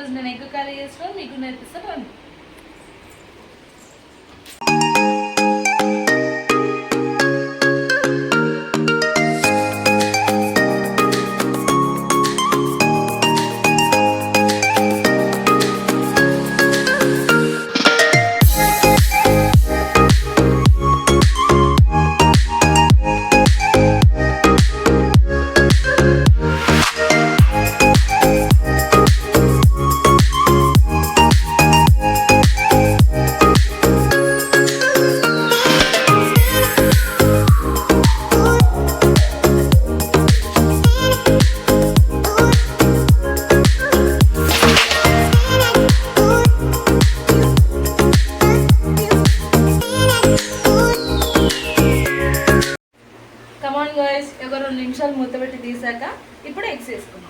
ఈరోజు నేను egg curry చేస్తాను, మీకు నేర్పిస్తాను రండి. కమాన్ గాయ్స్, ఒక 2 నిమిషాలు మూత పెట్టి తీసాక ఇప్పుడు ఎగ్స్ వేసుకున్నాం.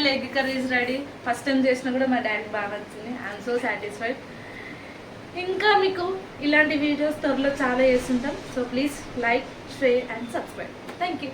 Egg curry is ready. First time చేసినా కూడా మా డాడీకి బాగా నచ్చింది. I'm so satisfied. ఇంకా మీకు ఇలాంటి వీడియోస్ త్వరలో చాలా చేస్తుంటాం. So please like, share and subscribe. Thank you.